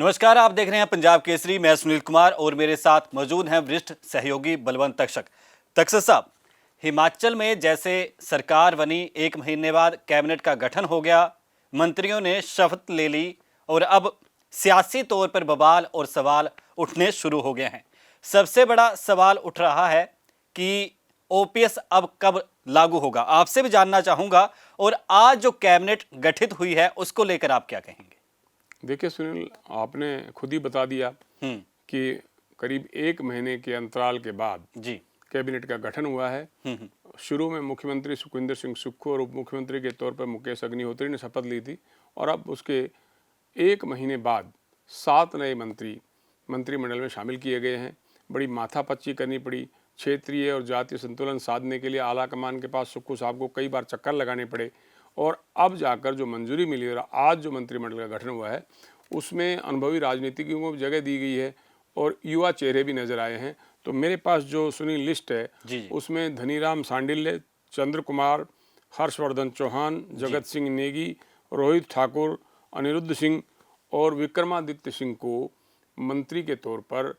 नमस्कार, आप देख रहे हैं पंजाब केसरी। मैं सुनील कुमार और मेरे साथ मौजूद हैं वरिष्ठ सहयोगी बलवंत तक्षक। तक्षक साहब, हिमाचल में जैसे सरकार बनी, 1 महीने बाद कैबिनेट का गठन हो गया, मंत्रियों ने शपथ ले ली और अब सियासी तौर पर बवाल और सवाल उठने शुरू हो गए हैं। सबसे बड़ा सवाल उठ रहा है कि ओपीएस अब कब लागू होगा। आपसे भी जानना चाहूंगा, और आज जो कैबिनेट गठित हुई है उसको लेकर आप क्या कहेंगे? देखिए सुनील, आपने खुद ही बता दिया कि करीब 1 महीने के अंतराल के बाद जी। कैबिनेट का गठन हुआ है। शुरू में मुख्यमंत्री सुखविंदर सिंह सुक्खू और उप मुख्यमंत्री के तौर पर मुकेश अग्निहोत्री ने शपथ ली थी, और अब उसके 1 महीने बाद 7 नए मंत्री मंत्रिमंडल में शामिल किए गए हैं। बड़ी माथापच्ची करनी पड़ी, क्षेत्रीय और जातीय संतुलन साधने के लिए आला कमान के पास सुक्खू साहब को कई बार चक्कर लगाने पड़े, और अब जाकर जो मंजूरी मिली और आज जो मंत्रिमंडल का गठन हुआ है उसमें अनुभवी राजनीतिज्ञों को जगह दी गई है और युवा चेहरे भी नजर आए हैं। तो मेरे पास जो सुनी लिस्ट है जी। उसमें धनीराम सांडिल्य, चंद्र कुमार, हर्षवर्धन चौहान, जगत सिंह नेगी, रोहित ठाकुर, अनिरुद्ध सिंह और विक्रमादित्य सिंह को मंत्री के तौर पर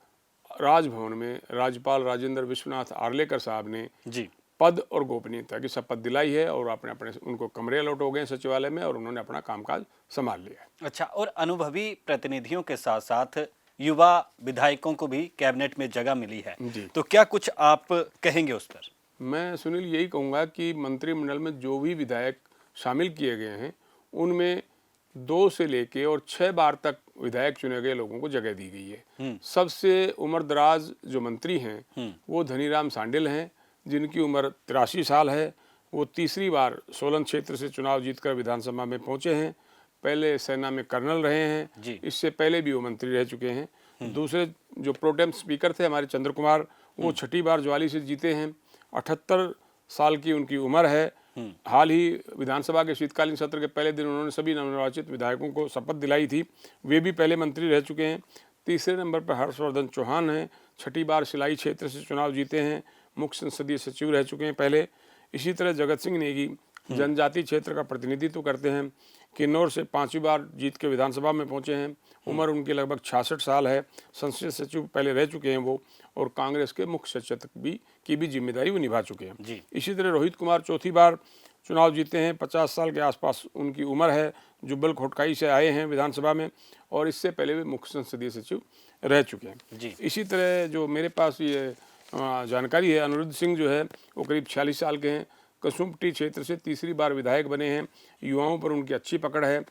राजभवन में राज्यपाल राजेंद्र विश्वनाथ आर्लेकर साहब ने जी। पद और गोपनीयता की शपथ दिलाई है, और अपने अपने उनको कमरे अलॉट हो गए सचिवालय में और उन्होंने अपना कामकाज संभाल लिया है। अच्छा, और अनुभवी प्रतिनिधियों के साथ साथ युवा विधायकों को भी कैबिनेट में जगह मिली है, तो क्या कुछ आप कहेंगे उस पर? मैं सुनील यही कहूँगा कि मंत्रिमंडल में जो भी विधायक शामिल किए गए हैं उनमें 2 से लेके और 6 बार तक विधायक चुने गए लोगों को जगह दी गई है। सबसे उम्रदराज जो मंत्री हैं वो धनीराम सांडिल हैं, जिनकी उम्र 83 साल है। वो तीसरी बार सोलन क्षेत्र से चुनाव जीतकर विधानसभा में पहुंचे हैं। पहले सेना में कर्नल रहे हैं, इससे पहले भी वो मंत्री रह चुके हैं। दूसरे जो प्रोटेम स्पीकर थे हमारे चंद्र कुमार, वो 6ठी बार ज्वाली से जीते हैं। 78 साल की उनकी उम्र है। हाल ही विधानसभा के शीतकालीन सत्र के पहले दिन उन्होंने सभी नवनिर्वाचित विधायकों को शपथ दिलाई थी, वे भी पहले मंत्री रह चुके हैं। तीसरे नंबर पर हर्षवर्धन चौहान हैं, 6ठी बार सिलाई क्षेत्र से चुनाव जीते हैं, मुख्य संसदीय सचिव रह चुके हैं पहले। इसी तरह जगत सिंह नेगी जनजाति क्षेत्र का प्रतिनिधित्व करते हैं, किन्नौर से 5वीं बार जीत के विधानसभा में पहुंचे हैं। उम्र उनकी लगभग 66 साल है। संसदीय सचिव पहले रह चुके हैं वो, और कांग्रेस के मुख्य सचेतक की भी जिम्मेदारी वो निभा चुके हैं। इसी तरह रोहित कुमार 4थी बार चुनाव जीते हैं, 50 साल के आसपास उनकी उम्र है। जुब्बल खोटकाई से आए हैं विधानसभा में, और इससे पहले भी मुख्य संसदीय सचिव रह चुके हैं। इसी तरह जो मेरे पास ये जानकारी है, अनिरुद्ध सिंह जो है वो करीब 46 साल के हैं, कसुम्पटी क्षेत्र से तीसरी बार विधायक बने हैं। युवाओं पर उनकी अच्छी पकड़ है।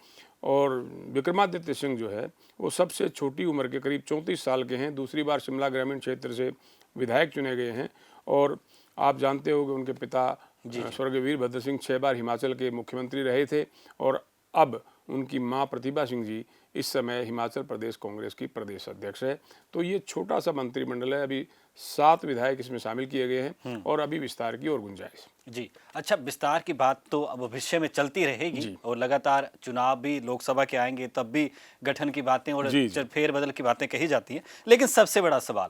और विक्रमादित्य सिंह जो है वो सबसे छोटी उम्र के करीब 34 साल के हैं, दूसरी बार शिमला ग्रामीण क्षेत्र से विधायक चुने गए हैं। और आप जानते हो कि उनके पिता स्वर्गीय वीरभद्र सिंह 6 बार हिमाचल के मुख्यमंत्री रहे थे, और अब उनकी मां प्रतिभा सिंह जी इस समय हिमाचल प्रदेश कांग्रेस की प्रदेश अध्यक्ष है। तो ये छोटा सा मंत्रिमंडल है, अभी 7 विधायक इसमें शामिल किए गए हैं और अभी विस्तार की और गुंजाइश। जी। अच्छा, विस्तार की बात तो अब भविष्य में चलती रहेगी, और लगातार चुनाव भी लोकसभा के आएंगे तब भी गठन की बातें और फेरबदल की बातें कही जाती हैं। लेकिन सबसे बड़ा सवाल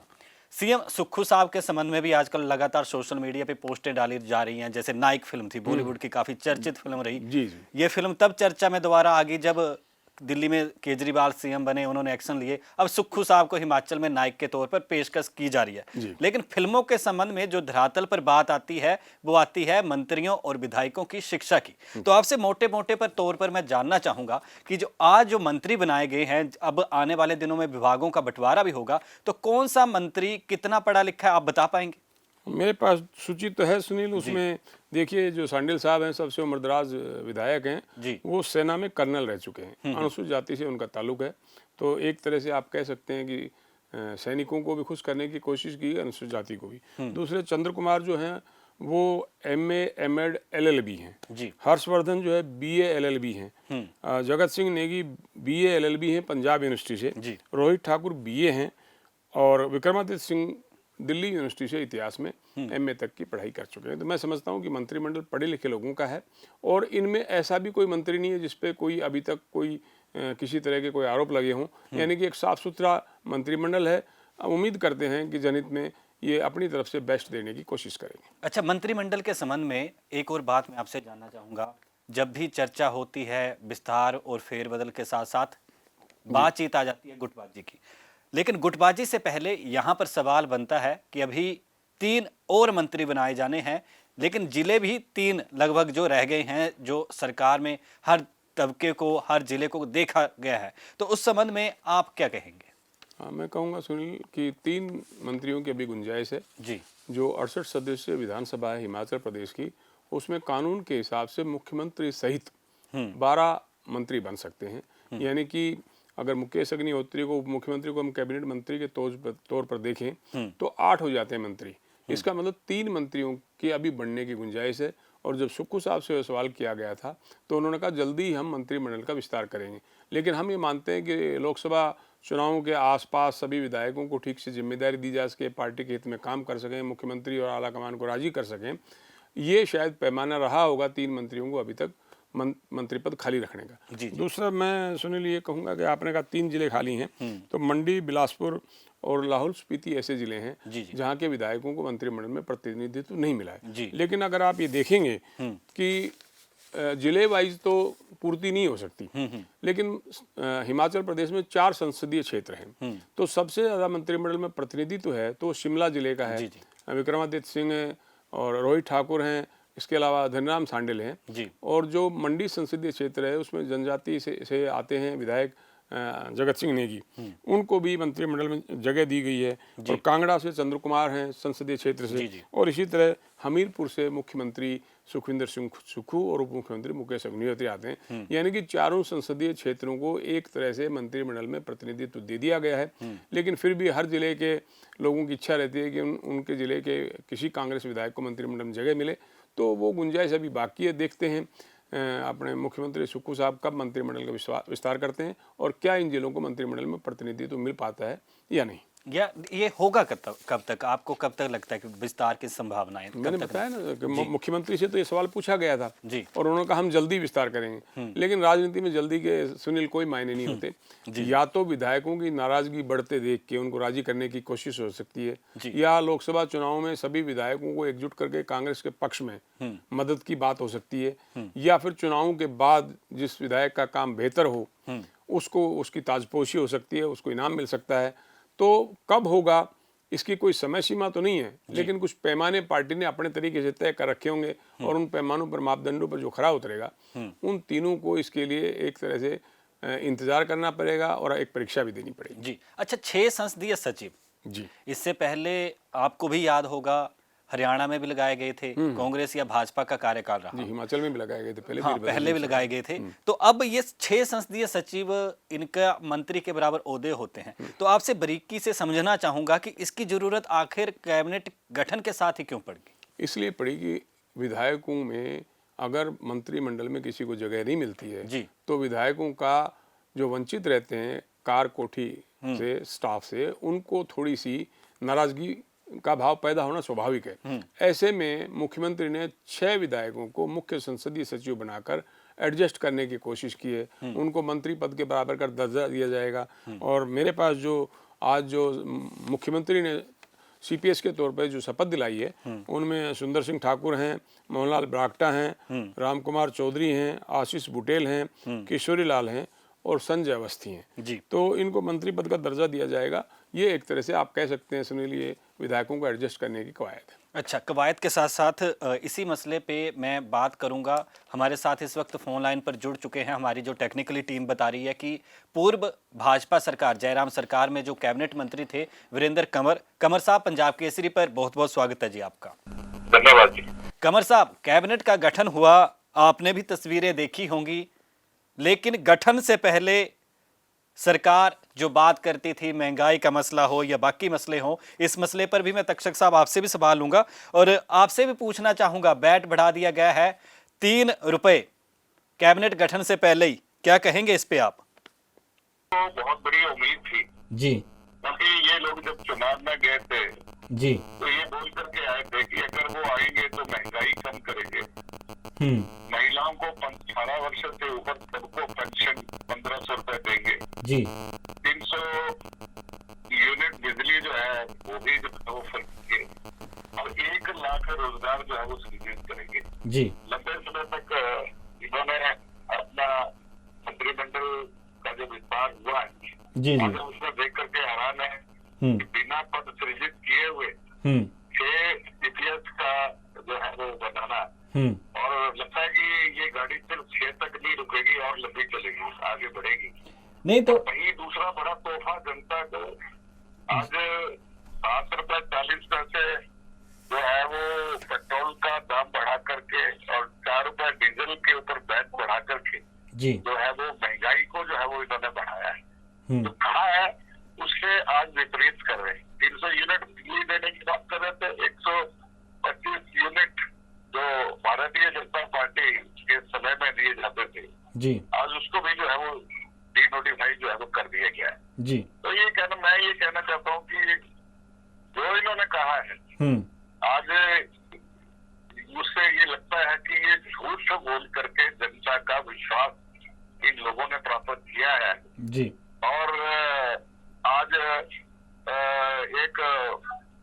सीएम सुक्खू साहब के संबंध में भी आजकल लगातार सोशल मीडिया पे पोस्टें डाली जा रही हैं। जैसे नायक फिल्म थी, बॉलीवुड की काफी चर्चित फिल्म रही। ये फिल्म तब चर्चा में दोबारा आ गई जब दिल्ली में केजरीवाल सीएम बने, उन्होंने एक्शन लिए। अब सुक्खू साहब को हिमाचल में नायक के तौर पर पेशकश की जा रही है। लेकिन फिल्मों के संबंध में जो धरातल पर बात आती है वो आती है मंत्रियों और विधायकों की शिक्षा की। तो आपसे मोटे मोटे पर तौर पर मैं जानना चाहूंगा कि जो आज जो मंत्री बनाए गए हैं, अब आने वाले दिनों में विभागों का बंटवारा भी होगा, तो कौन सा मंत्री कितना पढ़ा लिखा है, आप बता पाएंगे? मेरे पास सूची तो है सुनील, उसमें देखिए जो सांडिल साहब हैं सबसे उम्रदराज विधायक हैं, वो सेना में कर्नल रह चुके हैं। अनुसूचित जाति से उनका ताल्लुक है। तो एक तरह से आप कह सकते हैं कि सैनिकों को भी खुश करने की कोशिश की, अनुसूचित जाति को भी। दूसरे चंद्र कुमार जो हैं वो MA MEd LLB हैं। हर्षवर्धन जो है BA LLB हैं। जगत सिंह नेगी BA LLB हैं पंजाब यूनिवर्सिटी से। रोहित ठाकुर BA हैं, और विक्रमादित्य सिंह दिल्ली यूनिवर्सिटी से इतिहास में MA तक की पढ़ाई कर चुके हैं। तो मैं समझता हूं कि मंत्रिमंडल पढ़े लिखे लोगों का है, और इनमें ऐसा भी कोई मंत्री नहीं है जिसपे कोई अभी तक कोई किसी तरह के कोई आरोप लगे हों। यानी कि एक साफ सुथरा मंत्रिमंडल है। उम्मीद करते हैं कि जनहित में ये अपनी तरफ से बेस्ट देने की कोशिश करेंगे। अच्छा, मंत्रिमंडल के संबंध में एक और बात मैं आपसे जानना चाहूँगा। जब भी चर्चा होती है विस्तार और फेरबदल के साथ साथ बातचीत आ जाती है गुटबाजी की। लेकिन गुटबाजी से पहले यहाँ पर सवाल बनता है कि अभी 3 और मंत्री बनाए जाने हैं, लेकिन जिले भी 3 लगभग जो रह गए हैं, जो सरकार में हर तबके को, हर जिले को देखा गया है। तो उस संबंध में आप क्या कहेंगे? हाँ, मैं कहूँगा सुनील कि 3 मंत्रियों की अभी गुंजाइश है जी। जो 68 सदस्य विधानसभा है हिमाचल प्रदेश की, उसमें कानून के हिसाब से मुख्यमंत्री सहित 12 मंत्री बन सकते हैं। यानी कि अगर मुकेश अग्निहोत्री को उप मुख्यमंत्री को हम कैबिनेट मंत्री के तौर पर देखें तो 8 हो जाते हैं मंत्री। इसका मतलब 3 मंत्रियों की अभी बढ़ने की गुंजाइश है। और जब सुक्खू साहब से सवाल किया गया था तो उन्होंने कहा जल्दी ही हम मंत्रिमंडल का विस्तार करेंगे। लेकिन हम ये मानते हैं कि लोकसभा चुनावों के आसपास सभी विधायकों को ठीक से जिम्मेदारी दी जा सके, पार्टी के हित में काम कर सकें, मुख्यमंत्री और आला कमान को राजी कर सकें। ये शायद पैमाना रहा होगा 3 मंत्रियों को अभी तक मंत्री पद खाली रखने का। जी। दूसरा मैं सुनील ये कहूँगा कि आपने कहा 3 जिले खाली हैं, तो मंडी, बिलासपुर और लाहौल स्पीति ऐसे जिले हैं जहाँ के विधायकों को मंत्रिमंडल में प्रतिनिधित्व नहीं मिला है। लेकिन अगर आप ये देखेंगे कि जिले वाइज तो पूर्ति नहीं हो सकती, लेकिन हिमाचल प्रदेश में 4 संसदीय क्षेत्र हैं, तो सबसे ज्यादा मंत्रिमंडल में प्रतिनिधित्व है तो शिमला जिले का है। विक्रमादित्य सिंह और रोहित ठाकुर हैं, इसके अलावा धनराम सांडिल हैं। और जो मंडी संसदीय क्षेत्र है उसमें जनजाति से आते हैं विधायक जगत सिंह नेगी, उनको भी मंत्रिमंडल में जगह दी गई है। और कांगड़ा से चंद्र कुमार हैं संसदीय क्षेत्र से। और इसी तरह हमीरपुर से मुख्यमंत्री सुखविंदर सिंह सुक्खू और उप मुख्यमंत्री मुकेश अग्निहोत्री आते हैं। यानी कि 4 संसदीय क्षेत्रों को एक तरह से मंत्रिमंडल में प्रतिनिधित्व दे दिया गया है। लेकिन फिर भी हर जिले के लोगों की इच्छा रहती है कि उनके जिले के किसी कांग्रेस विधायक को मंत्रिमंडल में जगह मिले, तो वो गुंजाइश अभी बाकी है। देखते हैं अपने मुख्यमंत्री सुक्खू साहब कब मंत्रिमंडल का विस्तार करते हैं और क्या इन जिलों को मंत्रिमंडल में प्रतिनिधित्व मिल पाता है या नहीं। या ये होगा कब तक आपको कब तक लगता है कि विस्तार की संभावनाएं? मैंने बताया ना कि मुख्यमंत्री से तो ये सवाल पूछा गया था और उन्होंने कहा हम जल्दी विस्तार करेंगे। लेकिन राजनीति में जल्दी के सुनील कोई मायने नहीं होते। या तो विधायकों की नाराजगी बढ़ते देख के उनको राजी करने की कोशिश हो सकती है, या लोकसभा चुनाव में सभी विधायकों को एकजुट करके कांग्रेस के पक्ष में मदद की बात हो सकती है, या फिर चुनावों के बाद जिस विधायक का काम बेहतर हो उसको उसकी ताजपोशी हो सकती है, उसको इनाम मिल सकता है। तो कब होगा इसकी कोई समय सीमा तो नहीं है, लेकिन कुछ पैमाने पार्टी ने अपने तरीके से तय कर रखे होंगे और उन पैमानों पर, मापदंडों पर जो खरा उतरेगा उन तीनों को इसके लिए एक तरह से इंतजार करना पड़ेगा और एक परीक्षा भी देनी पड़ेगी। जी। अच्छा, 6 संसदीय सचिव जी, इससे पहले आपको भी याद होगा हरियाणा में भी लगाए गए थे, कांग्रेस या भाजपा का कार्यकाल रहा। हिमाचल में भी लगाए गए थे पहले। हाँ, पहले भी लगाए गए थे। तो अब ये 6 संसदीय सचिव, इनका मंत्री के बराबर ओहदे होते हैं। तो आपसे बारीकी से समझना चाहूंगा कि इसकी जरूरत आखिर कैबिनेट गठन के साथ ही क्यों पड़ेगी? इसलिए पड़ी कि विधायकों में अगर मंत्रिमंडल में किसी को जगह नहीं मिलती है तो विधायकों का जो वंचित रहते हैं कार कोठी से, स्टाफ से, उनको थोड़ी सी नाराजगी का भाव पैदा होना स्वाभाविक है। ऐसे में मुख्यमंत्री ने 6 विधायकों को मुख्य संसदीय सचिव बनाकर एडजस्ट करने की कोशिश की है। उनको मंत्री पद के बराबर का दर्जा दिया जाएगा। और मेरे पास जो मुख्यमंत्री ने CPS के तौर पर जो शपथ दिलाई है उनमें सुंदर सिंह ठाकुर हैं, मोहनलाल ब्राक्टा हैं, राम कुमार चौधरी हैं, आशीष बुटेल हैं, किशोरी लाल हैं और संजय अवस्थी हैं। तो इनको मंत्री पद का दर्जा दिया जाएगा। ये एक तरह से आप कह सकते हैं सुनील, ये विधायकों को एडजस्ट करने की कवायद है। अच्छा, कवायद के साथ साथ इसी मसले पे मैं बात करूंगा। हमारे साथ इस वक्त फोन लाइन पर जुड़ चुके हैं हमारी जो टेक्निकली टीम बता रही है कि पूर्व भाजपा सरकार, जयराम सरकार में जो कैबिनेट मंत्री थे वीरेंद्र कंवर साहब, पंजाब केसरी पर बहुत बहुत स्वागत है जी आपका। धन्यवाद जी। कंवर साहब, कैबिनेट का गठन हुआ, आपने भी तस्वीरें देखी होंगी, लेकिन गठन से पहले सरकार जो बात करती थी, महंगाई का मसला हो या बाकी मसले हो, इस मसले पर भी मैं तक्षक साहब आपसे भी सवाल लूंगा और आपसे भी पूछना चाहूंगा। बैट बढ़ा दिया गया है 3 रुपए कैबिनेट गठन से पहले ही, क्या कहेंगे इस पे आप? तो बहुत बड़ी उम्मीद थी जी, क्योंकि ये लोग जब चुनाव में गए थे जी तो ये बोल करके आए थे कि अगर वो आएंगे तो महंगाई कम करेंगे, महिलाओं को 18 वर्ष से ऊपर सबको पेंशन 1500 रुपए देंगे जी, 300 यूनिट बिजली जो है वो भी वो करेंगे और 1 लाख रोजगार जो है वो सृजित करेंगे जी। लंबे समय तक इन्होंने अपना मंत्रिमंडल का जो विस्तार हुआ है जी जी। उसमें देख करके हैरान है कि बिना पद सृजित किए हुए 6 CPS का जो है वो बनाना, और लगता है कि ये गाड़ी सिर्फ 6 तक नहीं रुकेगी और लंबी चलेगी, आगे बढ़ेगी। नहीं तो वही दूसरा बड़ा तोहफा जनता को आज 7 रुपए 40 पैसे जो है वो पेट्रोल का दाम बढ़ा करके और 4 रुपए डीजल के ऊपर वैट बढ़ा करके जी जो है वो महंगाई को जो है वो इन्होंने बढ़ाया है। तो कहा है उससे आज विपरीत कर रहे हैं। 300 यूनिट बिजली देने की बात कर रहे थे, 125 यूनिट जो भारतीय जनता पार्टी के समय में दिए जाते थे जी आज उसको भी जो है वो डिनोटिफाई जो है वो कर दिया गया है। जी। तो मैं ये कहना चाहता हूँ कि जो इन्होंने कहा है आज उससे ये लगता है कि ये झूठ बोल करके जनता का विश्वास इन लोगों ने प्राप्त किया है जी। और आज एक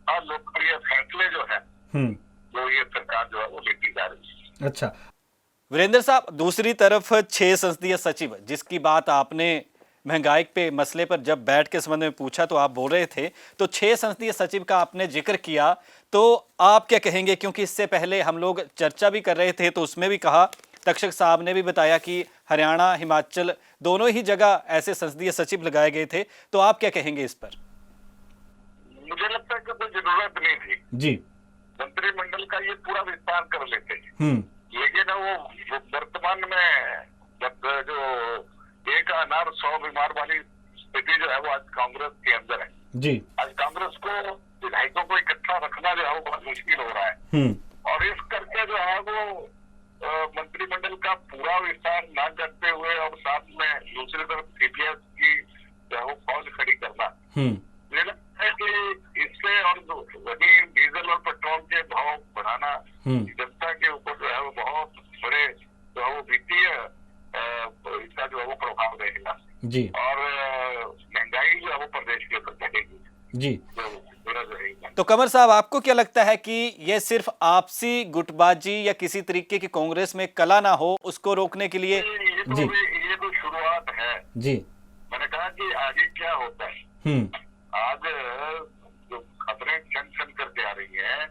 अलोकप्रिय फैसले जो है जो ये सरकार जो है वो लेती जा रही है। अच्छा वीरेंद्र साहब, दूसरी तरफ 6 संसदीय सचिव, जिसकी बात आपने महंगाई पे मसले पर जब बैठ के संबंध में पूछा तो आप बोल रहे थे, तो 6 संसदीय सचिव का आपने जिक्र किया, तो आप क्या कहेंगे? क्योंकि इससे पहले हम लोग चर्चा भी कर रहे थे तो उसमें भी कहा, तक्षक साहब ने भी बताया कि हरियाणा हिमाचल दोनों ही जगह ऐसे संसदीय सचिव लगाए गए थे, तो आप क्या कहेंगे इस पर? मुझे लगता है कि कोई जरूरत नहीं थी जी। मंत्रिमंडल का ये पूरा विस्तार कर लेते हैं, लेकिन वो वर्तमान में जो एक अनार 100 बीमार वाली स्थिति जो है वो आज कांग्रेस के अंदर है जी। आज कांग्रेस को विधायकों को इकट्ठा रखना जो है वो बहुत मुश्किल हो रहा है और इस करके जो है वो मंत्रिमंडल का पूरा विस्तार ना करते हुए और साथ में दूसरी तरफ CPS की जो है वो फौज खड़ी करना, मुझे लगता है कि इससे और वही डीजल और पेट्रोल के भाव बढ़ाना जनता के ऊपर जो है वो बहुत बड़े जो है वो वित्तीय इसका जो है वो प्रभाव रहेगा जी। और महंगाई जो है वो प्रदेश के ऊपर बढ़ेगी जी। तो कंवर साहब, आपको क्या लगता है कि ये सिर्फ आपसी गुटबाजी या किसी तरीके की कांग्रेस में कला ना हो उसको रोकने के लिए? ये तो शुरुआत है जी। मैंने कहा कि आगे क्या होता है। आज जो खबरें छन करके आ रही है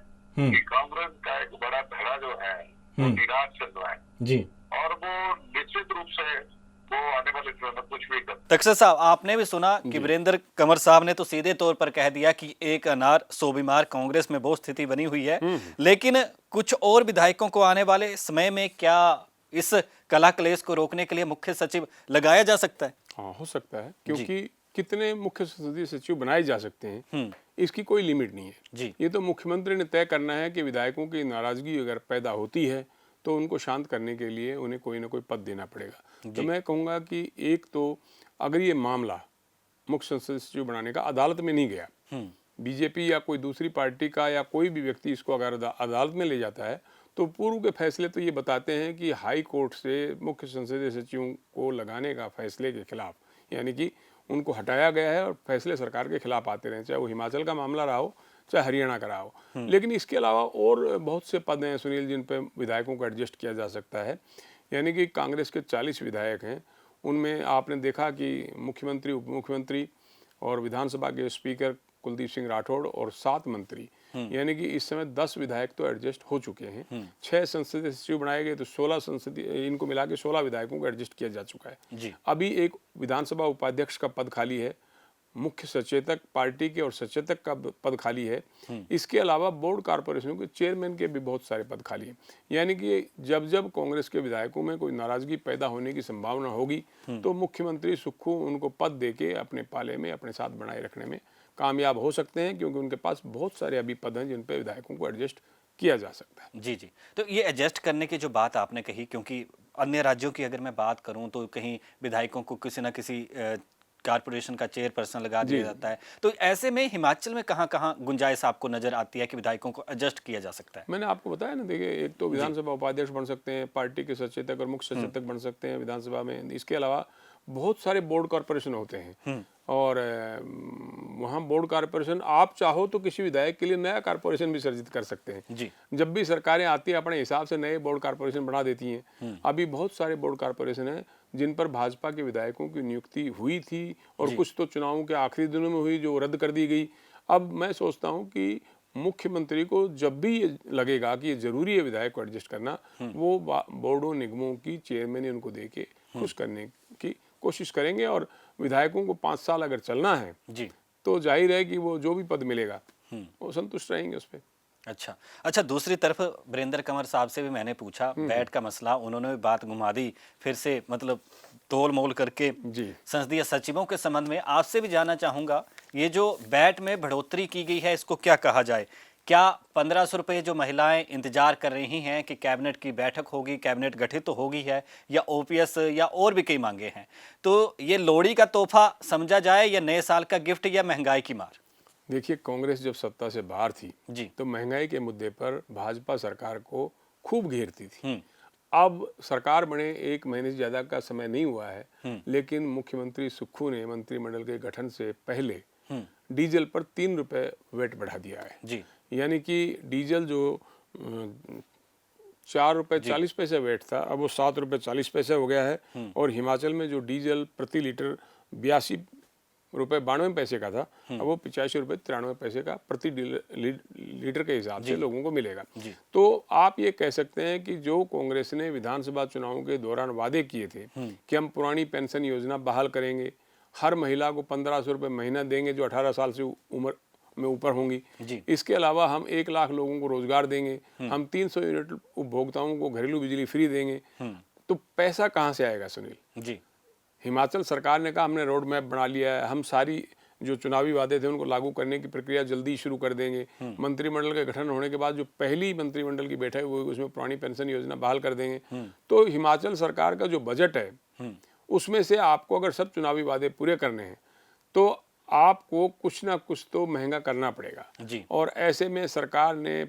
कि कांग्रेस का एक बड़ा धड़ा जो है वो निराश चल रहा है जी। और वो निश्चित रूप से वो आने वाले समय में कुछ भी कर। तक्षक साहब, आपने भी सुना कि वीरेंद्र कंवर साहब ने तो सीधे तौर पर कह दिया कि एक अनार 100 बीमार, कांग्रेस में वो स्थिति बनी हुई है, लेकिन कुछ और विधायकों को आने वाले समय में क्या इस कला क्लेश को रोकने के लिए मुख्य सचिव लगाया जा सकता है? हाँ, हो सकता है, क्योंकि कितने मुख्य संसदीय सचिव बनाए जा सकते हैं इसकी कोई लिमिट नहीं है जी। ये तो मुख्यमंत्री ने तय करना है कि विधायकों की नाराजगी अगर पैदा होती है तो उनको शांत करने के लिए उन्हें कोई ना कोई पद देना पड़ेगा। तो मैं कहूँगा कि एक तो अगर ये मामला मुख्य संसदीय सचिव बनाने का अदालत में नहीं गया, बीजेपी या कोई दूसरी पार्टी का या कोई भी व्यक्ति इसको अगर अदालत में ले जाता है तो पूर्व के फैसले तो ये बताते हैं कि हाई कोर्ट से मुख्य संसदीय सचिवों को लगाने का फैसले के खिलाफ, यानी कि उनको हटाया गया है और फैसले सरकार के खिलाफ आते रहे, चाहे वो हिमाचल का मामला रहा हो चाहे हरियाणा का रहा हो। लेकिन इसके अलावा और बहुत से पद हैं सुनील जिन पे विधायकों को एडजस्ट किया जा सकता है, यानी कि कांग्रेस के 40 विधायक हैं, उनमें आपने देखा कि मुख्यमंत्री, उप मुख्यमंत्री और विधानसभा के स्पीकर कुलदीप सिंह राठौड़ और 7 मंत्री, यानी कि इस समय 10 विधायक तो एडजस्ट हो चुके हैं। 6 संसदीय सचिव बनाए गए तो 16 संसदीय, इनको मिला के 16 विधायकों को एडजस्ट किया जा चुका है जी। अभी एक विधानसभा उपाध्यक्ष का पद खाली है, मुख्य सचेतक पार्टी के और सचेतक का पद खाली है, इसके अलावा बोर्ड कॉर्पोरेशनों के चेयरमैन के भी बहुत सारे पद खाली हैं। यानी कि जब जब कांग्रेस के विधायकों में कोई नाराजगी पैदा होने की संभावना होगी तो मुख्यमंत्री सुक्खू उनको पद देके अपने पाले में अपने साथ बनाए रखने में कामयाब हो सकते हैं, क्योंकि उनके पास बहुत सारे अभी पद हैं जिन पे विधायकों को एडजस्ट किया जा सकता है। जी जी। तो ये एडजस्ट करने की जो बात आपने कही, क्योंकि अन्य राज्यों की अगर मैं बात करूं तो कहीं विधायकों को किसी ना किसी कारपोरेशन का चेयरपर्सन लगा दिया जाता है, तो ऐसे में हिमाचल में कहाँ गुंजाइश आपको नजर आती है कि विधायकों को एडजस्ट किया जा सकता है? मैंने आपको बताया ना, देखिए एक तो विधानसभा उपाध्यक्ष बन सकते हैं, पार्टी के सचेतक और मुख्य सचेतक बन सकते हैं विधानसभा में, इसके अलावा बहुत सारे बोर्ड कॉर्पोरेशन होते हैं, और वहाँ बोर्ड कॉरपोरेशन, आप चाहो तो किसी विधायक के लिए नया कॉरपोरेशन भी सर्जित कर सकते हैं जी। जब भी सरकारें आती है अपने हिसाब से नए बोर्ड कॉरपोरेशन बना देती हैं। अभी बहुत सारे बोर्ड कॉरपोरेशन हैं जिन पर भाजपा के विधायकों की नियुक्ति हुई थी और कुछ तो चुनावों के आखिरी दिनों में हुई जो रद्द कर दी गई। अब मैं सोचता हूँ कि मुख्यमंत्री को जब भी ये लगेगा कि ये जरूरी है विधायक को एडजस्ट करना, वो बोर्डों निगमों की चेयरमैन उनको दे के खुश करने की कोशिश करेंगे। और विधायकों को 5 साल अगर चलना है जी, तो जाहिर है कि वो जो भी पद मिलेगा वो संतुष्ट रहेंगे उस पर। अच्छा, दूसरी तरफ वीरेंद्र कंवर साहब से भी मैंने पूछा बैट का मसला, उन्होंने भी बात घुमा दी फिर से, मतलब तोल मोल करके जी। संसदीय सचिवों के संबंध में आपसे भी जानना चाहूंगा, ये जो बैट में बढ़ोतरी की गई है इसको क्या कहा जाए? क्या 1500 रुपये जो महिलाएं इंतजार कर रही हैं कि कैबिनेट की बैठक होगी, कैबिनेट गठित तो होगी है, या ओपीएस या और भी कई मांगे हैं, तो ये लोहड़ी का तोहफा समझा जाए या नए साल का गिफ्ट या महंगाई की मार? देखिए, कांग्रेस जब सत्ता से बाहर थी जी, तो महंगाई के मुद्दे पर भाजपा सरकार को खूब घेरती थी। अब सरकार बने 1 महीने से ज्यादा का समय नहीं हुआ है, लेकिन मुख्यमंत्री सुक्खू ने मंत्रिमंडल के गठन से पहले डीजल पर 3 रुपए वेट बढ़ा दिया है जी, यानी कि डीजल जो 4 रुपए 40 पैसे वेट था, अब वो 7 रुपए 40 पैसे हो गया है। और हिमाचल में जो डीजल प्रति लीटर 82 रुपए 92 पैसे का था, अब वो 85 रुपए 93 पैसे का प्रति लीटर के हिसाब से लोगों को मिलेगा। तो आप ये कह सकते हैं कि जो कांग्रेस ने विधानसभा चुनावों के दौरान वादे किए थे कि हम पुरानी पेंशन योजना बहाल करेंगे, हर महिला को 1500 रुपये महीना देंगे जो 18 साल से उम्र में ऊपर होंगी, इसके अलावा हम 1 लाख लोगों को रोजगार देंगे, हम 300 यूनिट उपभोक्ताओं को घरेलू बिजली फ्री देंगे, तो पैसा कहाँ से आएगा सुनील? जी, हिमाचल सरकार ने कहा हमने रोड मैप बना लिया है, हम सारी जो चुनावी वादे थे उनको लागू करने की प्रक्रिया जल्दी शुरू कर देंगे। मंत्रिमंडल के गठन होने के बाद जो पहली मंत्रिमंडल की बैठक हुई उसमें पुरानी पेंशन योजना बहाल कर देंगे। तो हिमाचल सरकार का जो बजट है उसमें से आपको अगर सब चुनावी वादे पूरे करने हैं तो आपको कुछ ना कुछ तो महंगा करना पड़ेगा जी। और ऐसे में सरकार ने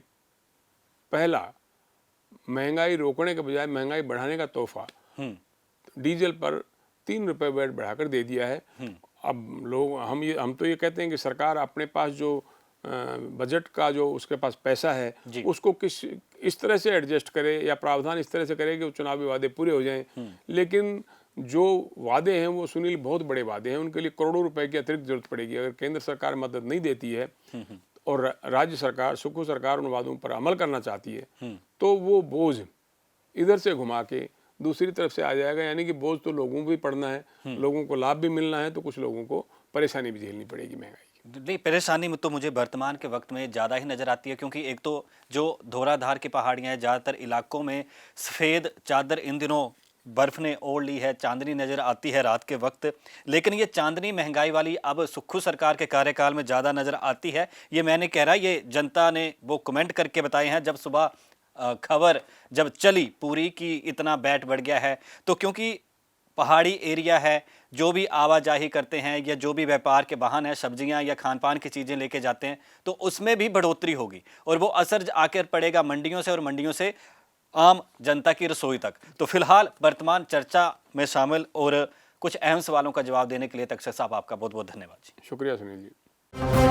पहला महंगाई रोकने के बजाय महंगाई बढ़ाने का तोहफा डीजल पर 3 रुपए वेट बढ़ाकर दे दिया है। अब लोग हम तो ये कहते हैं कि सरकार अपने पास जो बजट का जो उसके पास पैसा है उसको इस तरह से एडजस्ट करे या प्रावधान इस तरह से करे कि चुनावी वादे पूरे हो जाएं। लेकिन जो वादे हैं वो सुनील बहुत बड़े वादे हैं, उनके लिए करोड़ों रुपए की अतिरिक्त जरूरत पड़ेगी। अगर केंद्र सरकार मदद नहीं देती है और राज्य सरकार सुक्खू सरकार उन वादों पर अमल करना चाहती है तो वो बोझ इधर से घुमा के दूसरी तरफ से आ जाएगा, यानी कि बोझ तो लोगों को भी पड़ना है, लोगों को लाभ भी मिलना है, तो कुछ लोगों को परेशानी भी झेलनी पड़ेगी महंगाई की। नहीं, परेशानी में तो मुझे वर्तमान के वक्त में ज़्यादा ही नज़र आती है, क्योंकि एक तो जो धौलाधार की पहाड़ियाँ हैं, ज़्यादातर इलाकों में सफ़ेद चादर इन दिनों बर्फ़ ने ओढ़ ली है, चांदनी नज़र आती है रात के वक्त, लेकिन ये चांदनी महंगाई वाली अब सुक्खू सरकार के कार्यकाल में ज़्यादा नज़र आती है। ये मैं नहीं कह रहा, ये जनता ने वो कमेंट करके बताए हैं जब सुबह खबर जब चली पूरी कि इतना बैट बढ़ गया है। तो क्योंकि पहाड़ी एरिया है, जो भी आवाजाही करते हैं या जो भी व्यापार के वाहन है, सब्जियां या खान पान की चीज़ें लेके जाते हैं, तो उसमें भी बढ़ोतरी होगी और वो असर आकर पड़ेगा मंडियों से और मंडियों से आम जनता की रसोई तक। तो फिलहाल वर्तमान चर्चा में शामिल और कुछ अहम सवालों का जवाब देने के लिए तक्षक साहब आपका बहुत बहुत धन्यवाद। शुक्रिया सुनील जी।